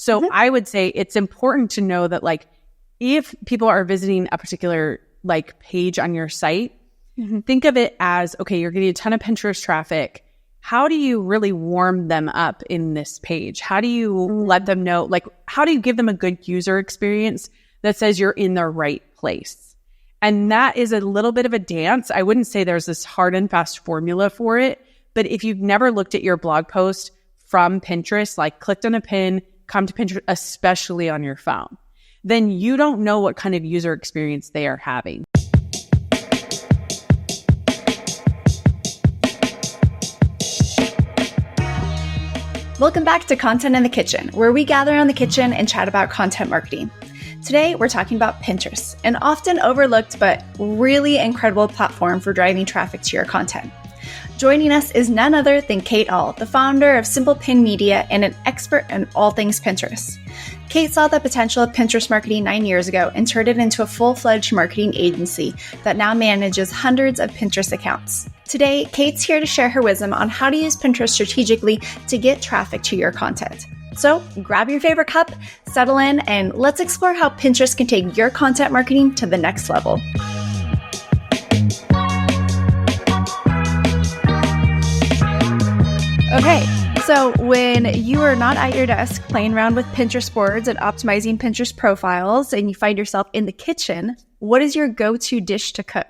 So I would say it's important to know that like, if people are visiting a particular like page on your site, think of it as, okay, you're getting a ton of Pinterest traffic. How do you really warm them up in this page? How do you let them know, like, how do you give them a good user experience that says you're in the right place? And that is a little bit of a dance. I wouldn't say there's this hard and fast formula for it, but if you've never looked at your blog post from Pinterest, like clicked on a pin, come to Pinterest, especially on your phone, then you don't know what kind of user experience they are having. Welcome back to Content in the Kitchen, where we gather in the kitchen and chat about content marketing. Today, we're talking about Pinterest, an often overlooked but really incredible platform for driving traffic to your content. Joining us is none other than Kate Ahl, the founder of Simple Pin Media and an expert in all things Pinterest. Kate saw the potential of Pinterest marketing 9 years ago and turned it into a full-fledged marketing agency that now manages hundreds of Pinterest accounts. Today, Kate's here to share her wisdom on how to use Pinterest strategically to get traffic to your content. So grab your favorite cup, settle in, and let's explore how Pinterest can take your content marketing to the next level. Okay, so when you are not at your desk playing around with Pinterest boards and optimizing Pinterest profiles and you find yourself in the kitchen, what is your go-to dish to cook?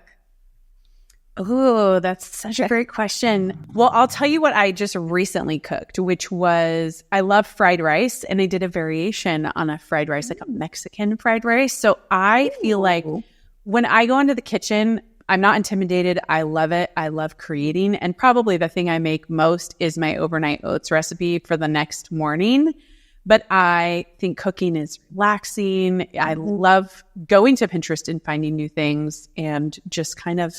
Oh, that's such a great question. Well, I'll tell you what I just recently cooked, which was, I love fried rice, and I did a variation on a fried rice, like a Mexican fried rice. So I feel like when I go into the kitchen, I'm not intimidated. I love it. I love creating. And probably the thing I make most is my overnight oats recipe for the next morning. But I think cooking is relaxing. I love going to Pinterest and finding new things and just kind of,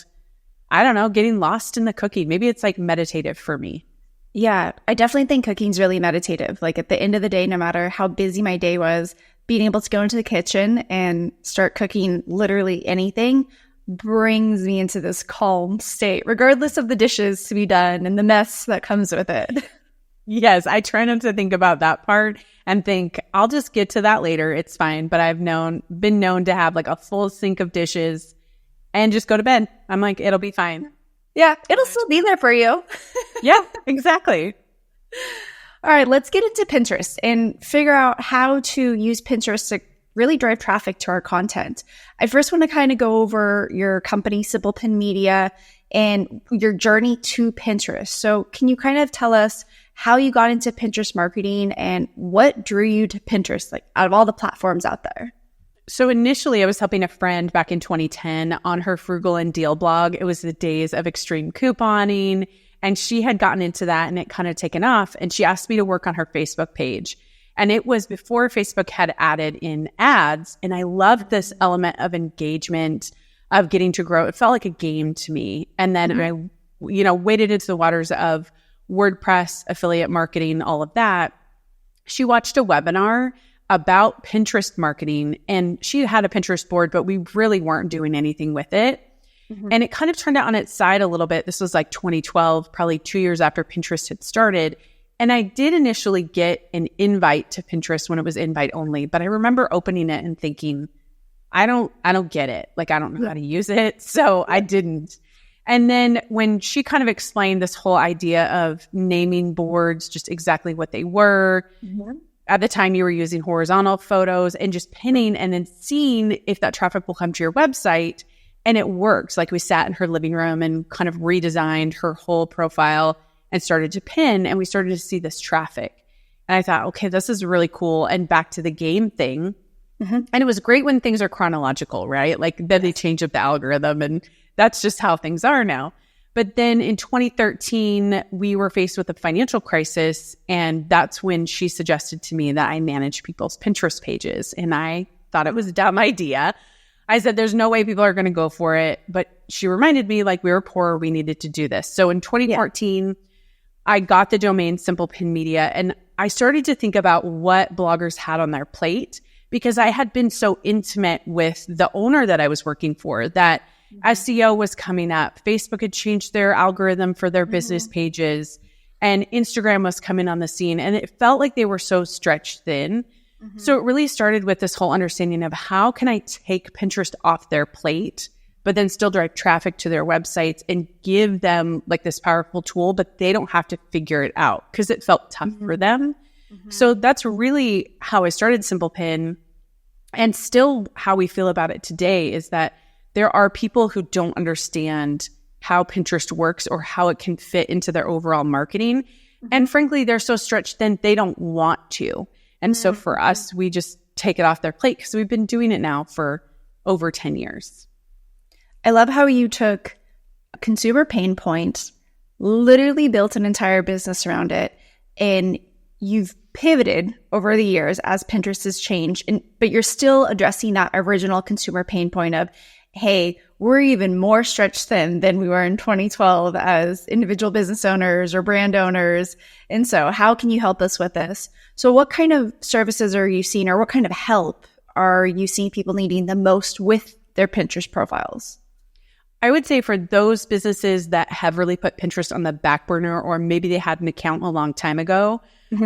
I don't know, getting lost in the cooking. Maybe it's like meditative for me. Yeah, I definitely think cooking's really meditative. Like at the end of the day, no matter how busy my day was, being able to go into the kitchen and start cooking literally anything brings me into this calm state, regardless of the dishes to be done and the mess that comes with it. Yes, I try not to think about that part and think, I'll just get to that later. It's fine. But I've been known to have like a full sink of dishes and just go to bed. I'm like, it'll be fine. Yeah, it'll still be there for you. Yeah, exactly. All right, let's get into Pinterest and figure out how to use Pinterest to really drive traffic to our content. I first want to kind of go over your company, Simple Pin Media, and your journey to Pinterest. So can you kind of tell us how you got into Pinterest marketing and what drew you to Pinterest, like out of all the platforms out there? So initially, I was helping a friend back in 2010 on her Frugal and Deal blog. It was the days of extreme couponing, and she had gotten into that and it kind of taken off. And she asked me to work on her Facebook page. And it was before Facebook had added in ads. And I loved this element of engagement, of getting to grow. It felt like a game to me. And then I, waded into the waters of WordPress, affiliate marketing, all of that. She watched a webinar about Pinterest marketing, and she had a Pinterest board, but we really weren't doing anything with it. And it kind of turned out on its side a little bit. This was like 2012, probably 2 years after Pinterest had started. And I did initially get an invite to Pinterest when it was invite only, but I remember opening it and thinking, I don't get it. Like, I don't know how to use it. So I didn't. And then when she kind of explained this whole idea of naming boards, just exactly what they were, at the time you were using horizontal photos and just pinning and then seeing if that traffic will come to your website. And it worked. Like, we sat in her living room and kind of redesigned her whole profile and started to pin, and we started to see this traffic. And I thought, okay, this is really cool. And back to the game thing. And it was great when things are chronological, right? Like, then they change up the algorithm, and that's just how things are now. But then in 2013, we were faced with a financial crisis, and that's when she suggested to me that I manage people's Pinterest pages. And I thought it was a dumb idea. I said, there's no way people are going to go for it. But she reminded me, like, we were poor, we needed to do this. So in 2014, I got the domain Simple Pin Media, and I started to think about what bloggers had on their plate, because I had been so intimate with the owner that I was working for that SEO was coming up. Facebook had changed their algorithm for their business pages, and Instagram was coming on the scene. And it felt like they were so stretched thin. So it really started with this whole understanding of how can I take Pinterest off their plate, but then still drive traffic to their websites and give them like this powerful tool, but they don't have to figure it out because it felt tough for them. So that's really how I started Simple Pin, and still how we feel about it today is that there are people who don't understand how Pinterest works or how it can fit into their overall marketing. And frankly, they're so stretched thin, they don't want to. And so for us, we just take it off their plate because we've been doing it now for over 10 years. I love how you took a consumer pain point, literally built an entire business around it, and you've pivoted over the years as Pinterest has changed, but you're still addressing that original consumer pain point of, hey, we're even more stretched thin than we were in 2012 as individual business owners or brand owners. And so how can you help us with this? So what kind of services are you seeing, or what kind of help are you seeing people needing the most with their Pinterest profiles? I would say for those businesses that have really put Pinterest on the back burner, or maybe they had an account a long time ago,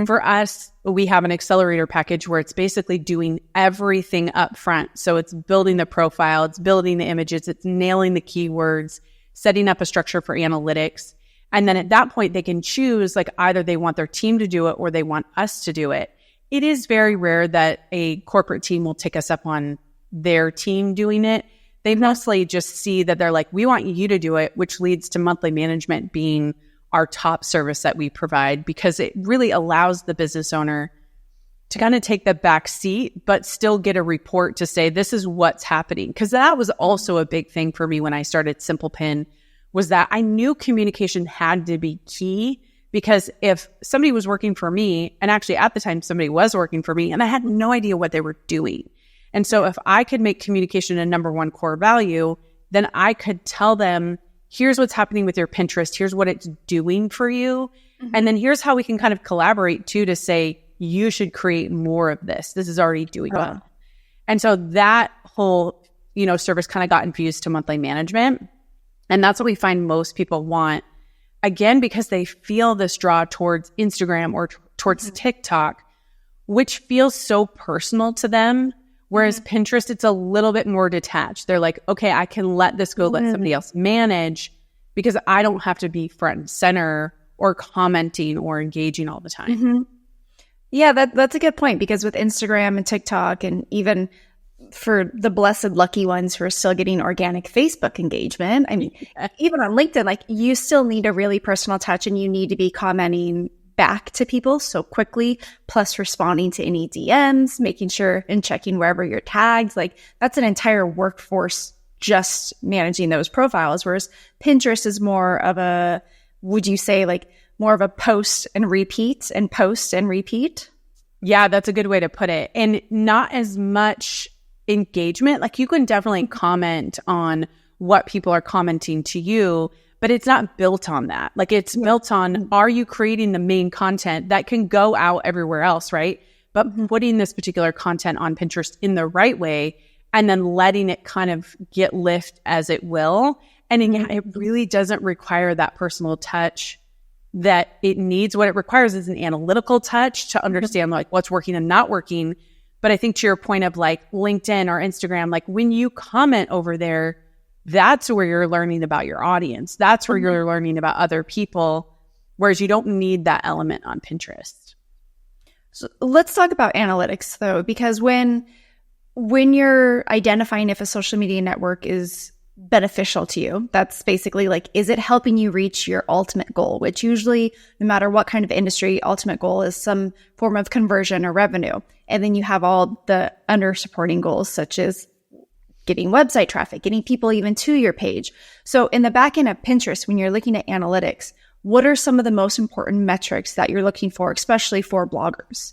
for us, we have an accelerator package where it's basically doing everything up front. So it's building the profile, it's building the images, it's nailing the keywords, setting up a structure for analytics. And then at that point, they can choose like either they want their team to do it or they want us to do it. It is very rare that a corporate team will take us up on their team doing it. They mostly just see that they're like, we want you to do it, which leads to monthly management being our top service that we provide, because it really allows the business owner to kind of take the back seat, but still get a report to say, this is what's happening. Because that was also a big thing for me when I started Simple Pin, was that I knew communication had to be key, because if somebody was working for me, and actually at the time somebody was working for me, and I had no idea what they were doing. And so if I could make communication a number one core value, then I could tell them, here's what's happening with your Pinterest. Here's what it's doing for you. And then here's how we can kind of collaborate too, to say, you should create more of this. This is already doing well. And so that whole, service kind of got infused to monthly management. And that's what we find most people want. Again, because they feel this draw towards Instagram or towards TikTok, which feels so personal to them. Whereas Pinterest, it's a little bit more detached. They're like, okay, I can let this go, let somebody else manage, because I don't have to be front and center or commenting or engaging all the time. Yeah, that's a good point, because with Instagram and TikTok, and even for the blessed lucky ones who are still getting organic Facebook engagement, I mean, even on LinkedIn, like you still need a really personal touch, and you need to be commenting back to people so quickly, plus responding to any DMs, making sure and checking wherever you're tagged. Like that's an entire workforce just managing those profiles. Whereas Pinterest is more of a, would you say like more of a post and repeat and post and repeat? Yeah, that's a good way to put it. And not as much engagement. Like you can definitely comment on what people are commenting to you, but it's not built on that. Like it's built on, are you creating the main content that can go out everywhere else, right? But putting this particular content on Pinterest in the right way, and then letting it kind of get lift as it will. And again, it really doesn't require that personal touch that it needs. What it requires is an analytical touch to understand like what's working and not working. But I think to your point of like LinkedIn or Instagram, like when you comment over there, that's where you're learning about your audience. That's where you're learning about other people, whereas you don't need that element on Pinterest. So let's talk about analytics though, because when you're identifying if a social media network is beneficial to you, that's basically like, is it helping you reach your ultimate goal, which usually, no matter what kind of industry, ultimate goal is some form of conversion or revenue. And then you have all the under supporting goals, such as getting website traffic, getting people even to your page. So in the back end of Pinterest, when you're looking at analytics, what are some of the most important metrics that you're looking for, especially for bloggers?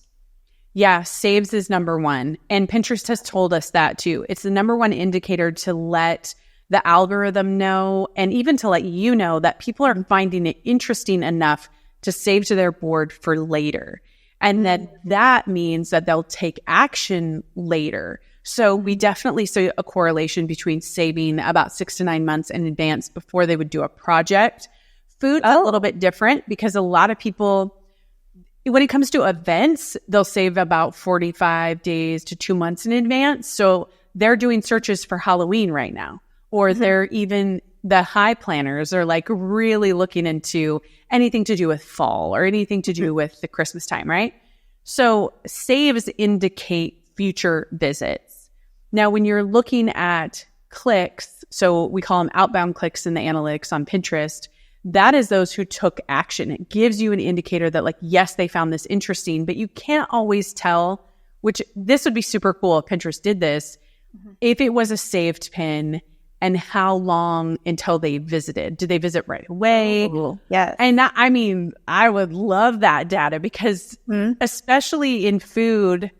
Yeah, saves is number one. And Pinterest has told us that too. It's the number one indicator to let the algorithm know, and even to let you know that people are finding it interesting enough to save to their board for later. And that means that they'll take action later. So we definitely see a correlation between saving about 6 to 9 months in advance before they would do a project. Food's a little bit different, because a lot of people, when it comes to events, they'll save about 45 days to 2 months in advance. So they're doing searches for Halloween right now, or they're even the high planners are like really looking into anything to do with fall or anything to do with the Christmas time, right? So saves indicate future visits. Now, when you're looking at clicks, so we call them outbound clicks in the analytics on Pinterest, that is those who took action. It gives you an indicator that like, yes, they found this interesting, but you can't always tell, which this would be super cool if Pinterest did this, if it was a saved pin and how long until they visited. Did they visit right away? Yes. And that, I mean, I would love that data because especially in food,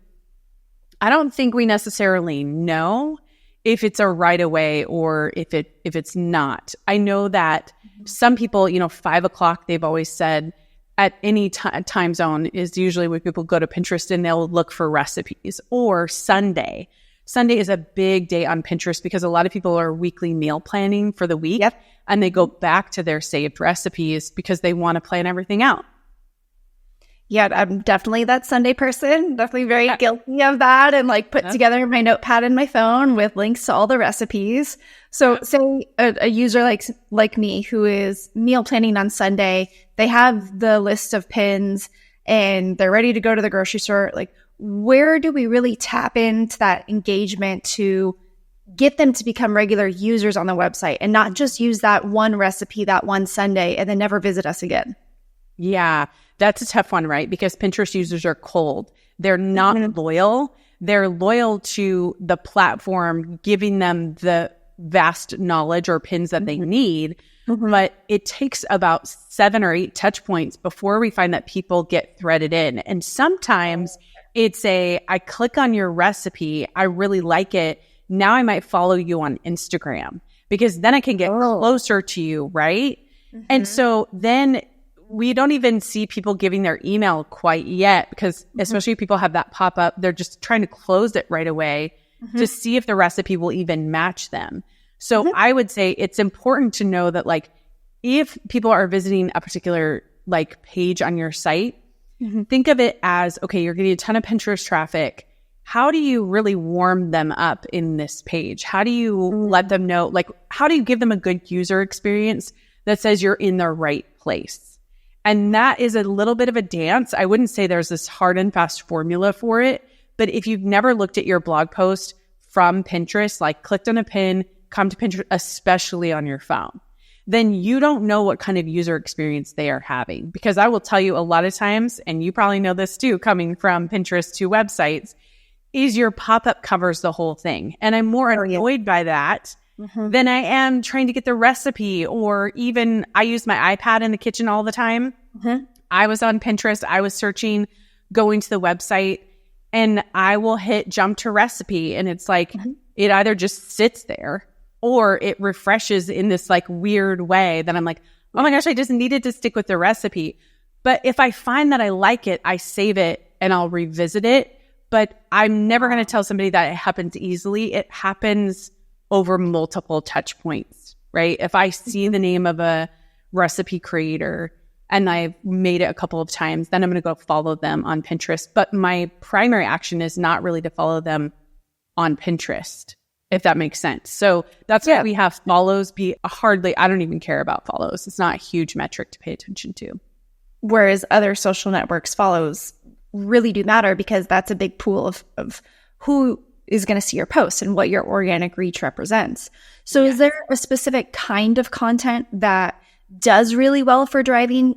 I don't think we necessarily know if it's a right away or if it's not. I know that some people, 5 o'clock, they've always said at any time zone is usually when people go to Pinterest and they'll look for recipes, or Sunday. Sunday is a big day on Pinterest because a lot of people are weekly meal planning for the week. Yep. And they go back to their saved recipes because they want to plan everything out. Yeah, I'm definitely that Sunday person. Definitely very guilty of that, and like put together my notepad in my phone with links to all the recipes. So say a user like me who is meal planning on Sunday, they have the list of pins and they're ready to go to the grocery store. Like, where do we really tap into that engagement to get them to become regular users on the website and not just use that one recipe that one Sunday and then never visit us again? Yeah, that's a tough one, right? Because Pinterest users are cold. They're not loyal. They're loyal to the platform giving them the vast knowledge or pins that they need. But it takes about 7 or 8 touch points before we find that people get threaded in. And sometimes it's I click on your recipe, I really like it. Now I might follow you on Instagram because then I can get closer to you, right? And so then we don't even see people giving their email quite yet because especially if people have that pop up, they're just trying to close it right away to see if the recipe will even match them. So I would say it's important to know that like if people are visiting a particular like page on your site, think of it as, okay, you're getting a ton of Pinterest traffic. How do you really warm them up in this page? How do you let them know, like, how do you give them a good user experience that says you're in the right place? And that is a little bit of a dance. I wouldn't say there's this hard and fast formula for it, but if you've never looked at your blog post from Pinterest, like clicked on a pin, come to Pinterest, especially on your phone, then you don't know what kind of user experience they are having. Because I will tell you a lot of times, and you probably know this too, coming from Pinterest to websites, is your pop-up covers the whole thing. And I'm more annoyed by that than I am trying to get the recipe, or even I use my iPad in the kitchen all the time. I was on Pinterest, I was searching, going to the website, and I will hit jump to recipe. And it's like, it either just sits there or it refreshes in this like weird way that I'm like, oh my gosh, I just needed to stick with the recipe. But if I find that I like it, I save it and I'll revisit it. But I'm never going to tell somebody that it happens easily. It happens over multiple touch points, right? If I see the name of a recipe creator and I've made it a couple of times, then I'm going to go follow them on Pinterest. But my primary action is not really to follow them on Pinterest, if that makes sense. So that's why we have follows be I don't even care about follows. It's not a huge metric to pay attention to. Whereas other social networks, follows really do matter because that's a big pool of who is going to see your post and what your organic reach represents. So is there a specific kind of content that does really well for driving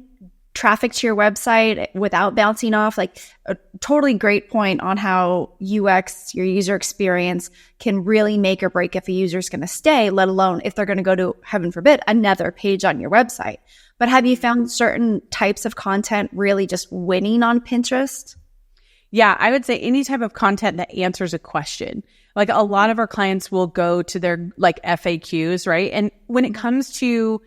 traffic to your website without bouncing off? Like a totally great point on how UX, your user experience, can really make or break if a user is going to stay, let alone if they're going to go to, heaven forbid, another page on your website. But have you found certain types of content really just winning on Pinterest? Yeah, I would say any type of content that answers a question. Like a lot of our clients will go to their like FAQs, right? And when it comes to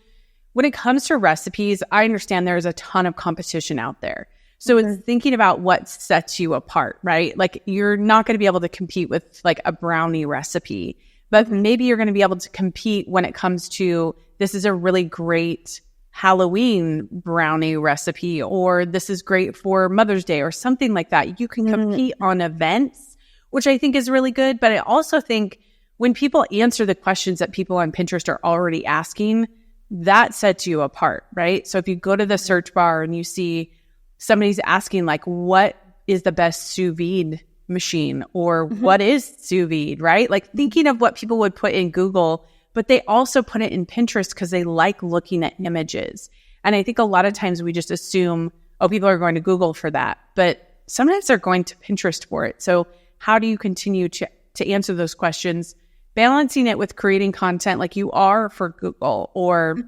recipes, I understand there's a ton of competition out there. So it's thinking about what sets you apart, right? Like you're not going to be able to compete with like a brownie recipe, but maybe you're going to be able to compete when it comes to, this is a really great Halloween brownie recipe, or this is great for Mother's Day or something like that. You can compete on events, which I think is really good. But I also think when people answer the questions that people on Pinterest are already asking, that sets you apart, right? So if you go to the search bar and you see somebody's asking like, what is the best sous vide machine, or what is sous vide, right? Like thinking of what people would put in Google, but they also put it in Pinterest because they like looking at images. And I think a lot of times we just assume, oh, people are going to Google for that, but sometimes they're going to Pinterest for it. So how do you continue to answer those questions, balancing it with creating content like you are for Google or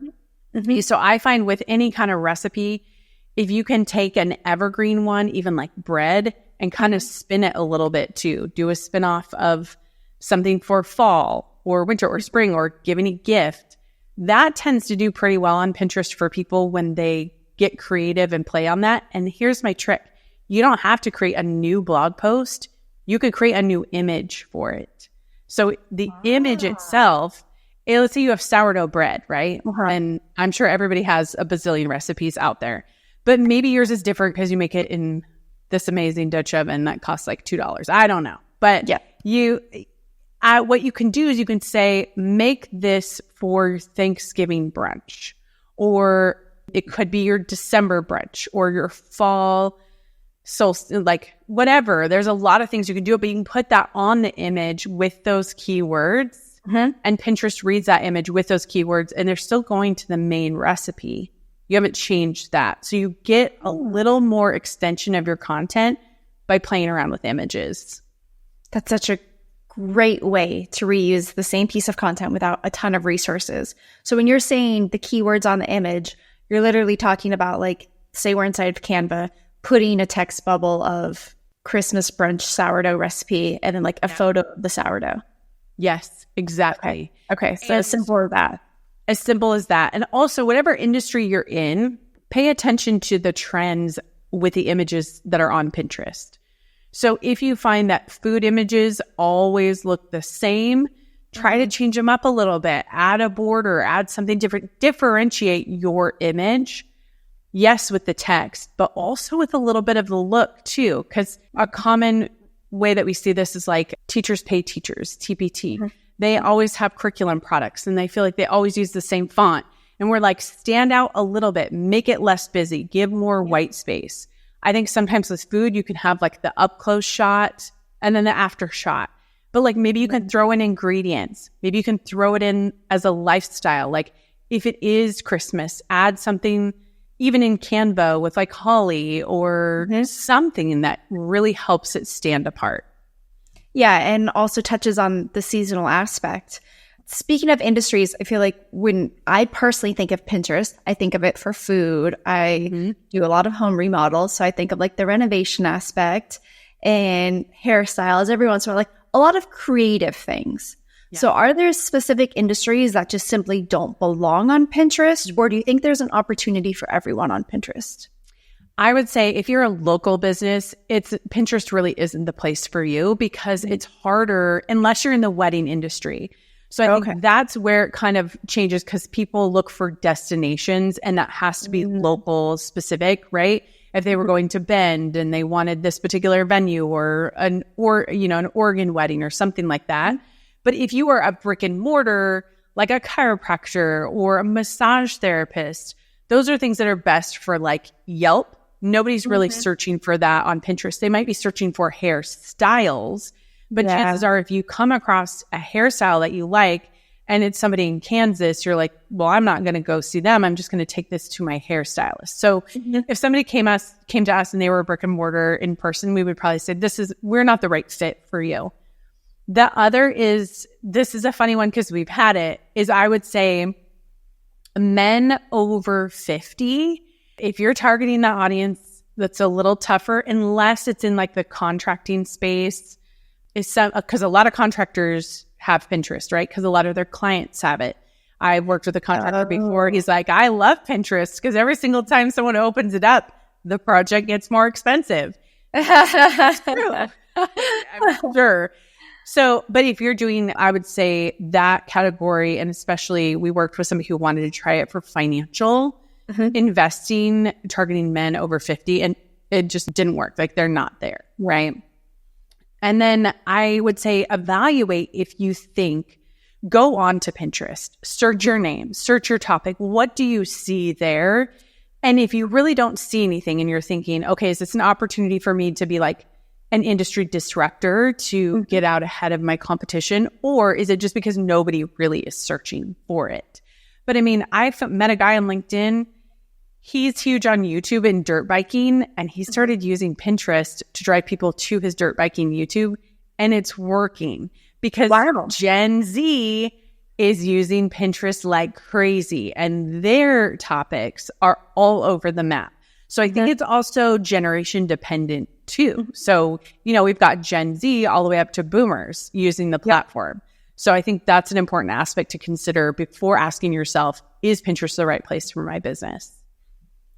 so I find with any kind of recipe, if you can take an evergreen one, even like bread, and kind of spin it a little bit too, do a spin-off of something for fall or winter or spring or giving a gift, that tends to do pretty well on Pinterest for people when they get creative and play on that. And here's my trick. You don't have to create a new blog post. You could create a new image for it. So the image itself, let's say you have sourdough bread, right? And I'm sure everybody has a bazillion recipes out there, but maybe yours is different because you make it in this amazing Dutch oven that costs like $2. I don't know. But what you can do is you can say, make this for Thanksgiving brunch, or it could be your December brunch or your fall solstice, like whatever. There's a lot of things you can do, but you can put that on the image with those keywords, and Pinterest reads that image with those keywords, and they're still going to the main recipe. You haven't changed that. So you get a little more extension of your content by playing around with images. That's such a great way to reuse the same piece of content without a ton of resources. So when you're saying the keywords on the image, you're literally talking about, like, say we're inside of Canva, putting a text bubble of Christmas brunch sourdough recipe and then like a photo of the sourdough. Yes, exactly. Okay. So as simple as that. As simple as that. And also, whatever industry you're in, pay attention to the trends with the images that are on Pinterest. So if you find that food images always look the same, try to change them up a little bit. Add a border, add something different. Differentiate your image. Yes, with the text, but also with a little bit of the look too. Because a common way that we see this is like teachers pay teachers, TPT. They always have curriculum products and they feel like they always use the same font. And we're like, stand out a little bit, make it less busy, give more white space. I think sometimes with food, you can have like the up close shot and then the after shot. But like maybe you can throw in ingredients. Maybe you can throw it in as a lifestyle. Like if it is Christmas, add something even in Canva with like holly or something that really helps it stand apart. Yeah, and also touches on the seasonal aspect. Speaking of industries, I feel like when I personally think of Pinterest, I think of it for food. I do a lot of home remodels, so I think of like the renovation aspect and hairstyles. Every once in a while, like a lot of creative things. Yeah. So are there specific industries that just simply don't belong on Pinterest, or do you think there's an opportunity for everyone on Pinterest? I would say if you're a local business, Pinterest really isn't the place for you because it's harder unless you're in the wedding industry. So I think that's where it kind of changes because people look for destinations and that has to be local specific, right? If they were going to Bend and they wanted this particular venue or an Oregon wedding or something like that. But if you are a brick and mortar, like a chiropractor or a massage therapist, those are things that are best for like Yelp. Nobody's really searching for that on Pinterest. They might be searching for hairstyles, but chances are if you come across a hairstyle that you like and it's somebody in Kansas, you're like, well, I'm not going to go see them. I'm just going to take this to my hairstylist. So if somebody came to us and they were a brick and mortar in person, we would probably say, we're not the right fit for you. The other is, this is a funny one because we've had it, is I would say men over 50. If you're targeting that audience, that's a little tougher unless it's in like the contracting space. Because a lot of contractors have Pinterest, right? Because a lot of their clients have it. I've worked with a contractor before. He's like, I love Pinterest because every single time someone opens it up, the project gets more expensive. That's true. I'm sure. So, but if you're doing, I would say that category, and especially we worked with somebody who wanted to try it for financial, investing, targeting men over 50, and it just didn't work. Like they're not there, right? And then I would say evaluate if you think, go on to Pinterest, search your name, search your topic. What do you see there? And if you really don't see anything and you're thinking, okay, is this an opportunity for me to be like an industry disruptor to get out ahead of my competition? Or is it just because nobody really is searching for it? But I mean, I've met a guy on LinkedIn. He's huge on YouTube and dirt biking, and he started using Pinterest to drive people to his dirt biking YouTube, and it's working because Gen Z is using Pinterest like crazy, and their topics are all over the map. So I think it's also generation dependent too. So, we've got Gen Z all the way up to boomers using the platform. So I think that's an important aspect to consider before asking yourself, is Pinterest the right place for my business?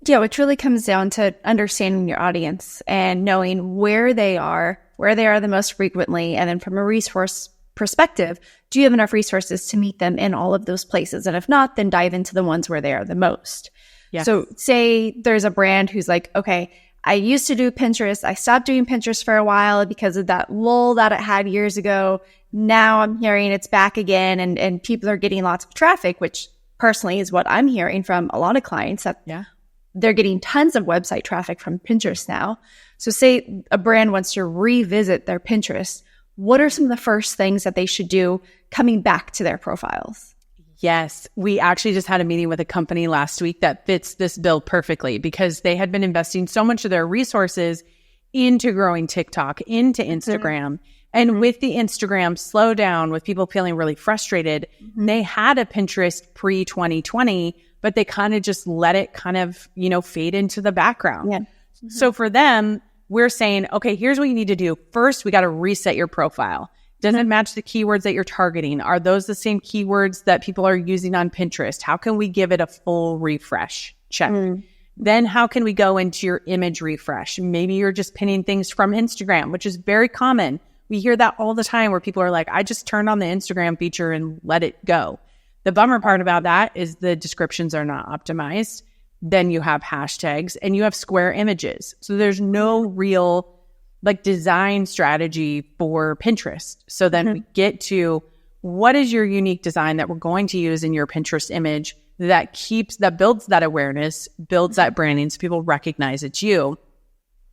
Yeah, which really comes down to understanding your audience and knowing where they are the most frequently. And then from a resource perspective, do you have enough resources to meet them in all of those places? And if not, then dive into the ones where they are the most. Yes. So say there's a brand who's like, okay, I used to do Pinterest. I stopped doing Pinterest for a while because of that lull that it had years ago. Now I'm hearing it's back again and people are getting lots of traffic, which personally is what I'm hearing from a lot of clients that they're getting tons of website traffic from Pinterest now. So say a brand wants to revisit their Pinterest. What are some of the first things that they should do coming back to their profiles? Yes, we actually just had a meeting with a company last week that fits this bill perfectly because they had been investing so much of their resources into growing TikTok, into Instagram. And with the Instagram slowdown, with people feeling really frustrated, they had a Pinterest pre-2020, but they kind of just let it kind of, fade into the background. Yeah. So for them, we're saying, okay, here's what you need to do. First, we got to reset your profile. Does it match the keywords that you're targeting? Are those the same keywords that people are using on Pinterest? How can we give it a full refresh? Check. Then how can we go into your image refresh? Maybe you're just pinning things from Instagram, which is very common. We hear that all the time where people are like, I just turned on the Instagram feature and let it go. The bummer part about that is the descriptions are not optimized. Then you have hashtags and you have square images. So there's no real design strategy for Pinterest. So then we get to what is your unique design that we're going to use in your Pinterest image that builds that awareness, builds that branding so people recognize it's you.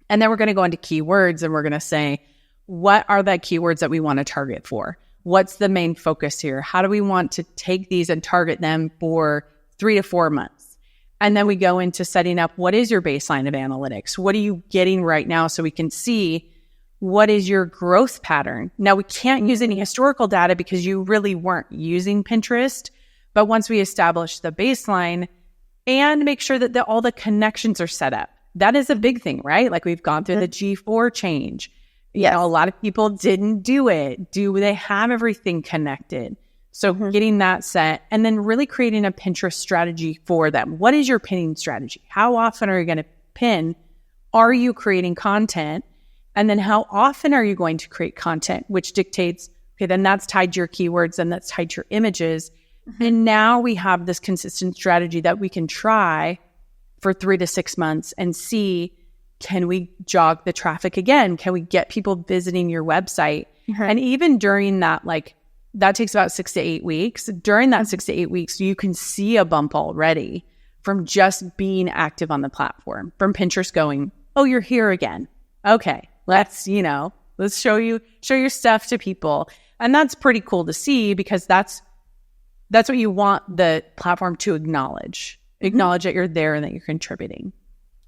And then we're going to go into keywords and we're going to say, what are the keywords that we want to target for? What's the main focus here? How do we want to take these and target them for 3 to 4 months? And then we go into setting up what is your baseline of analytics? What are you getting right now so we can see what is your growth pattern? Now, we can't use any historical data because you really weren't using Pinterest. But once we establish the baseline and make sure that all the connections are set up, that is a big thing, right? Like we've gone through the G4 change. Yes. A lot of people didn't do it. Do they have everything connected? So getting that set and then really creating a Pinterest strategy for them. What is your pinning strategy? How often are you going to pin? Are you creating content? And then how often are you going to create content, which dictates, okay, then that's tied to your keywords and that's tied to your images. And now we have this consistent strategy that we can try for 3 to 6 months and see, can we jog the traffic again? Can we get people visiting your website? And even during that, that takes about 6 to 8 weeks. During that 6 to 8 weeks, you can see a bump already from just being active on the platform, from Pinterest going, oh, you're here again. Okay, let's show your stuff to people. And that's pretty cool to see because that's what you want the platform to acknowledge that you're there and that you're contributing.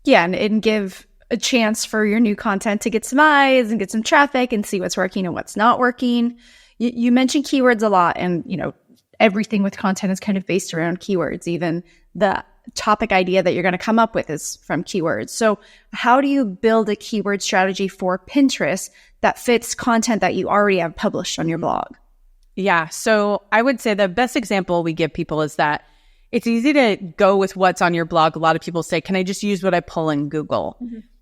Yeah, and give a chance for your new content to get some eyes and get some traffic and see what's working and what's not working. You mentioned keywords a lot, and everything with content is kind of based around keywords. Even the topic idea that you're going to come up with is from keywords. So how do you build a keyword strategy for Pinterest that fits content that you already have published on your blog? Yeah, so I would say the best example we give people is that it's easy to go with what's on your blog. A lot of people say, can I just use what I pull in Google?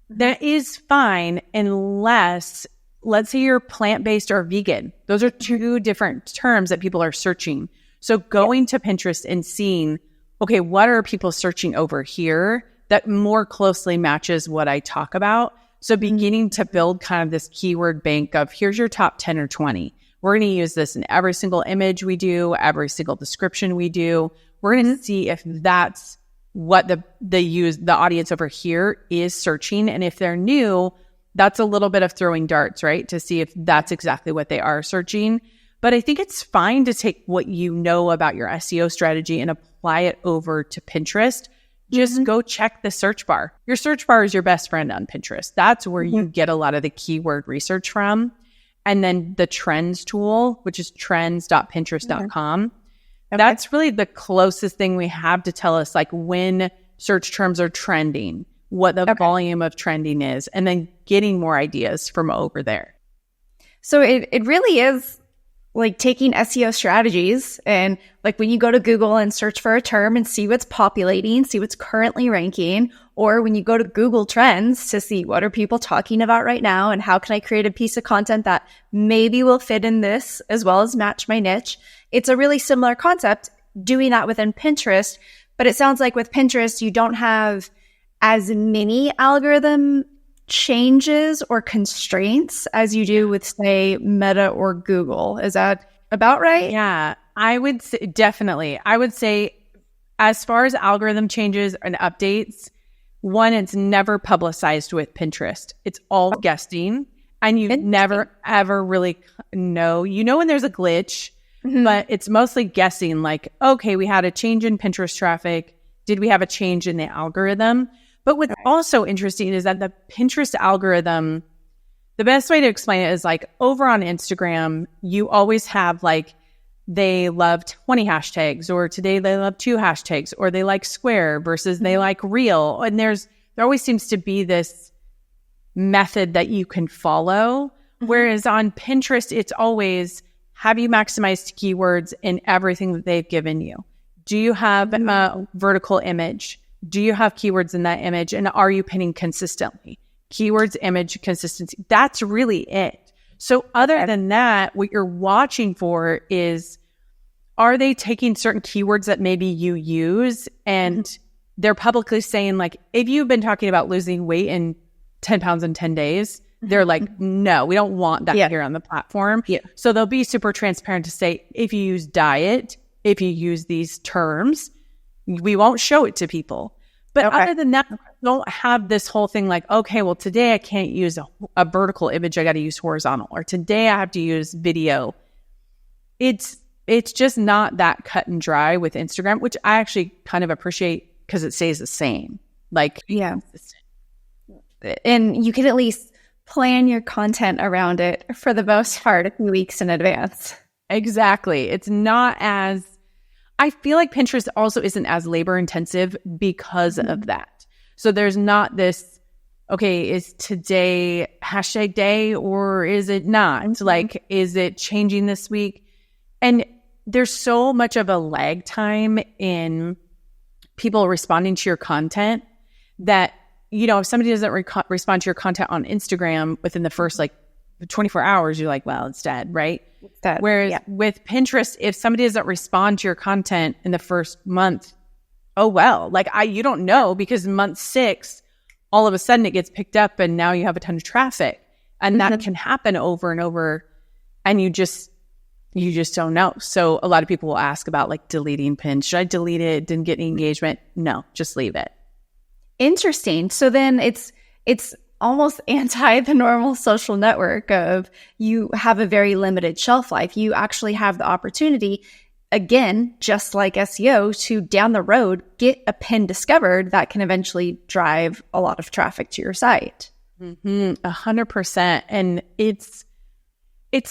That is fine unless, let's say you're plant-based or vegan. Those are two different terms that people are searching. So going to Pinterest and seeing, okay, what are people searching over here that more closely matches what I talk about? So beginning to build kind of this keyword bank of here's your top 10 or 20. We're going to use this in every single image we do, every single description we do. We're going to see if that's what the audience over here is searching. And if they're new, that's a little bit of throwing darts, right? To see if that's exactly what they are searching. But I think it's fine to take what you know about your SEO strategy and apply it over to Pinterest. Just go check the search bar. Your search bar is your best friend on Pinterest. That's where you get a lot of the keyword research from. And then the trends tool, which is trends.pinterest.com. That's really the closest thing we have to tell us like when search terms are trending, what the volume of trending is, and then getting more ideas from over there. So it really is like taking SEO strategies and like when you go to Google and search for a term and see what's populating, see what's currently ranking, or when you go to Google Trends to see what are people talking about right now and how can I create a piece of content that maybe will fit in this as well as match my niche. It's a really similar concept doing that within Pinterest, but it sounds like with Pinterest, you don't have as many algorithm changes or constraints as you do with, say, Meta or Google. Is that about right? Yeah, I would say definitely. I would say as far as algorithm changes and updates, one, it's never publicized with Pinterest. It's all guessing, and you never, ever really know. You know when there's a glitch, but it's mostly guessing like, okay, we had a change in Pinterest traffic. Did we have a change in the algorithm? But what's also interesting is that the Pinterest algorithm, the best way to explain it is like over on Instagram, you always have like, they love 20 hashtags, or today they love 2 hashtags, or they like square versus they like real. And there always seems to be this method that you can follow. Whereas on Pinterest, it's always, have you maximized keywords in everything that they've given you? Do you have a vertical image? Do you have keywords in that image? And are you pinning consistently? Keywords, image, consistency. That's really it. So other than that, what you're watching for is, are they taking certain keywords that maybe you use and they're publicly saying like, if you've been talking about losing weight in 10 pounds in 10 days, they're like, no, we don't want that here on the platform. So they'll be super transparent to say, if you use diet, if you use these terms, we won't show it to people. But other than that, don't have this whole thing like, okay, well, today I can't use a vertical image. I got to use horizontal. Or today I have to use video. It's just not that cut and dry with Instagram, which I actually kind of appreciate because it stays the same. Like, consistent. And you can at least plan your content around it for the most part a few weeks in advance. Exactly. It's not as, I feel like Pinterest also isn't as labor intensive because of that. So there's not this, okay, is today hashtag day or is it not? Like, is it changing this week? And there's so much of a lag time in people responding to your content that, you know, if somebody doesn't respond to your content on Instagram within the first like 24 hours, you're like, well, it's dead, right? It's dead. Whereas with Pinterest, if somebody doesn't respond to your content in the first month, oh, well, like you don't know, because month 6, all of a sudden it gets picked up and now you have a ton of traffic, and that can happen over and over. And you just don't know. So a lot of people will ask about like deleting pins. Should I delete it? Didn't get any engagement? No, just leave it. Interesting. So then it's almost anti the normal social network of you have a very limited shelf life. You actually have the opportunity, again, just like SEO, to down the road get a pin discovered that can eventually drive a lot of traffic to your site. 100%. And it's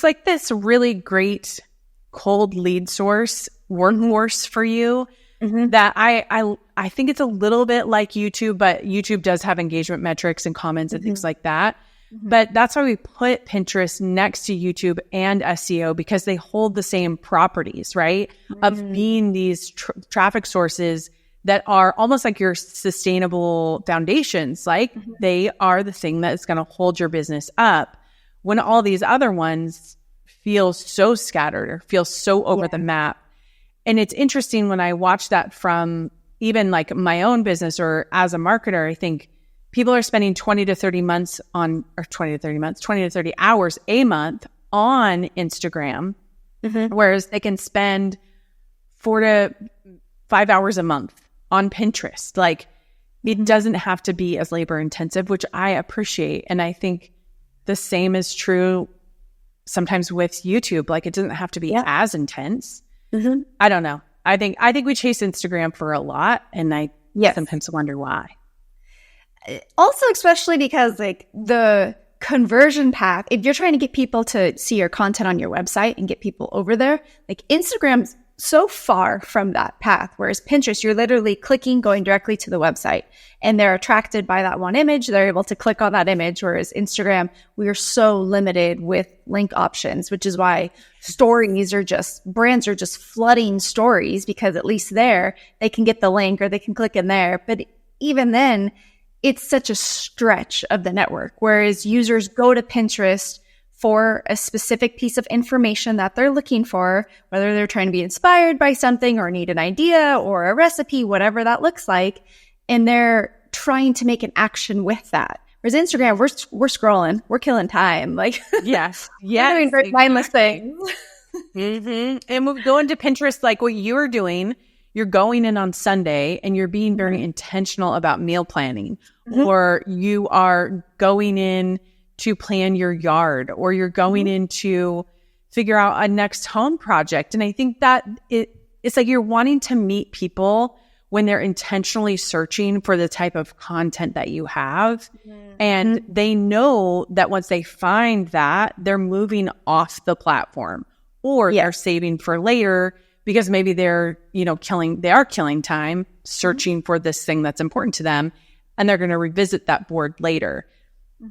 like this really great cold lead source, workhorse for you. That I think it's a little bit like YouTube, but YouTube does have engagement metrics and comments and things like that. But that's why we put Pinterest next to YouTube and SEO, because they hold the same properties, right? Of being these traffic sources that are almost like your sustainable foundations. Like they are the thing that is going to hold your business up, when all these other ones feel so scattered or feel so over the map. And it's interesting when I watch that from even like my own business or as a marketer, I think people are spending 20 to 30 hours a month on Instagram, whereas they can spend 4 to 5 hours a month on Pinterest. Like, it doesn't have to be as labor intensive, which I appreciate. And I think the same is true sometimes with YouTube. Like, it doesn't have to be as intense. I don't know. I think we chase Instagram for a lot, and I sometimes wonder why. Also, especially because like the conversion path, if you're trying to get people to see your content on your website and get people over there, like Instagram's so far from that path. Whereas Pinterest, you're literally clicking, going directly to the website, and they're attracted by that one image. They're able to click on that image. Whereas Instagram, we are so limited with link options, which is why brands are just flooding stories, because at least there they can get the link or they can click in there. But even then, it's such a stretch of the network. Whereas users go to Pinterest for a specific piece of information that they're looking for, whether they're trying to be inspired by something or need an idea or a recipe, whatever that looks like, and they're trying to make an action with that. Whereas Instagram, we're scrolling, we're killing time. Like, yes, we're doing great mindless things. And we're going to Pinterest like what you're doing. You're going in on Sunday and you're being very intentional about meal planning, or you are going in to plan your yard, or you're going in to figure out a next home project. And I think that it's like you're wanting to meet people when they're intentionally searching for the type of content that you have. And they know that once they find that, they're moving off the platform, or they're saving for later, because maybe they're, they are killing time searching for this thing that's important to them, and they're going to revisit that board later.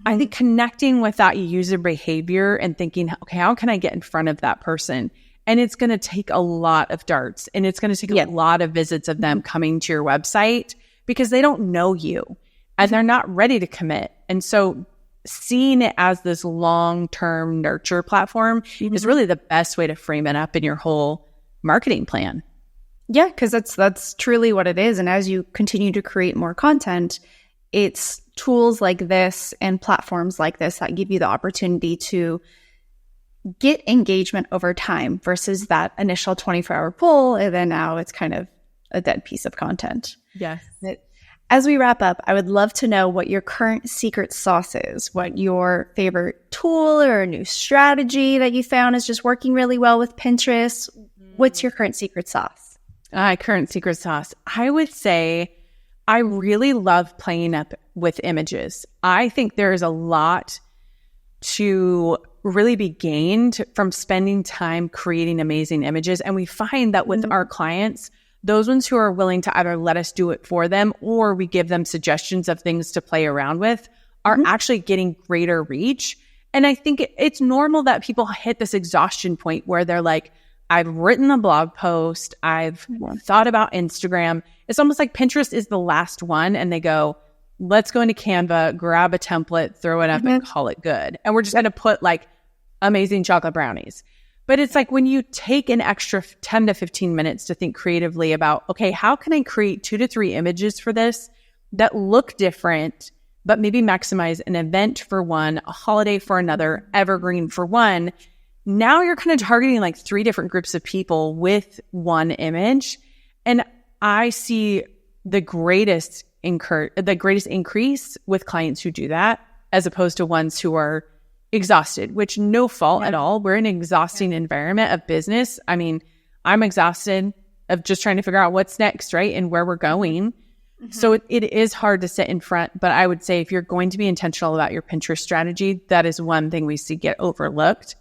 I think connecting with that user behavior and thinking, okay, how can I get in front of that person? And it's going to take a lot of darts, and it's going to take a lot of visits of them coming to your website, because they don't know you and they're not ready to commit. And so seeing it as this long-term nurture platform is really the best way to frame it up in your whole marketing plan. Yeah, because that's truly what it is. And as you continue to create more content, it's tools like this and platforms like this that give you the opportunity to get engagement over time versus that initial 24-hour pull, and then now it's kind of a dead piece of content. Yes. As we wrap up, I would love to know what your current secret sauce is, what your favorite tool or a new strategy that you found is just working really well with Pinterest. What's your current secret sauce? Current secret sauce. I would say I really love playing up with images. I think there's a lot to really be gained from spending time creating amazing images. And we find that with our clients, those ones who are willing to either let us do it for them, or we give them suggestions of things to play around with, are actually getting greater reach. And I think it's normal that people hit this exhaustion point where they're like, I've written a blog post, I've thought about Instagram. It's almost like Pinterest is the last one, and they go, let's go into Canva, grab a template, throw it up, and call it good. And we're just going to put like amazing chocolate brownies. But it's like when you take an extra 10 to 15 minutes to think creatively about, okay, how can I create 2 to 3 images for this that look different, but maybe maximize an event for one, a holiday for another, evergreen for one. Now you're kind of targeting like 3 different groups of people with one image. And I see the greatest increase with clients who do that, as opposed to ones who are exhausted, which no fault at all. We're in an exhausting environment of business. I mean, I'm exhausted of just trying to figure out what's next, right? And where we're going. So it is hard to sit in front, but I would say if you're going to be intentional about your Pinterest strategy, that is one thing we see get overlooked.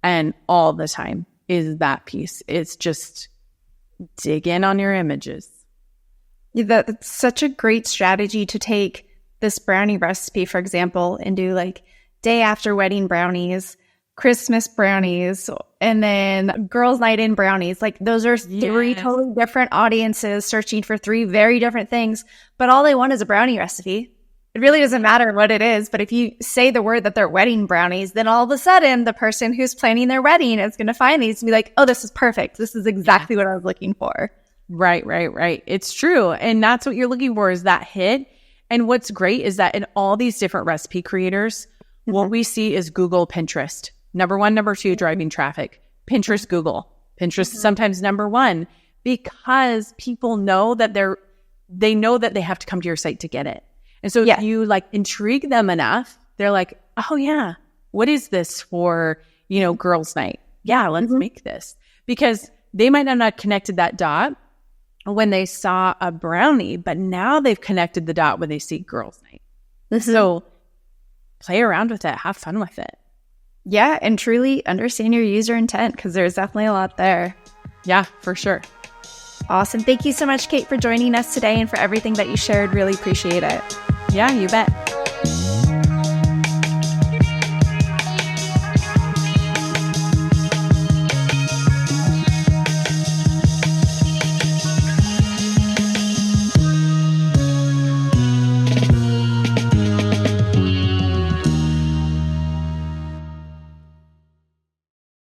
And all the time is that piece. It's just dig in on your images. Yeah, that's such a great strategy to take this brownie recipe, for example, and do like day after wedding brownies, Christmas brownies, and then girls' night in brownies. Like those are 3 totally different audiences searching for 3 very different things, but all they want is a brownie recipe. It really doesn't matter what it is, but if you say the word that they're wedding brownies, then all of a sudden the person who's planning their wedding is going to find these and be like, oh, this is perfect. This is exactly what I was looking for. Right. It's true. And that's what you're looking for, is that hit. And what's great is that in all these different recipe creators, what we see is Google, Pinterest. Number one, number two, driving traffic. Pinterest, Google. Pinterest is sometimes number one, because people know that they know that they have to come to your site to get it. And so if you like intrigue them enough, they're like, oh yeah, what is this for, girls' night? Yeah, let's make this. Because they might not have connected that dot when they saw a brownie, but now they've connected the dot when they see girls' night. So play around with it. Have fun with it. Yeah, and truly understand your user intent, because there's definitely a lot there. Yeah, for sure. Awesome. Thank you so much, Kate, for joining us today and for everything that you shared. Really appreciate it. Yeah, you bet.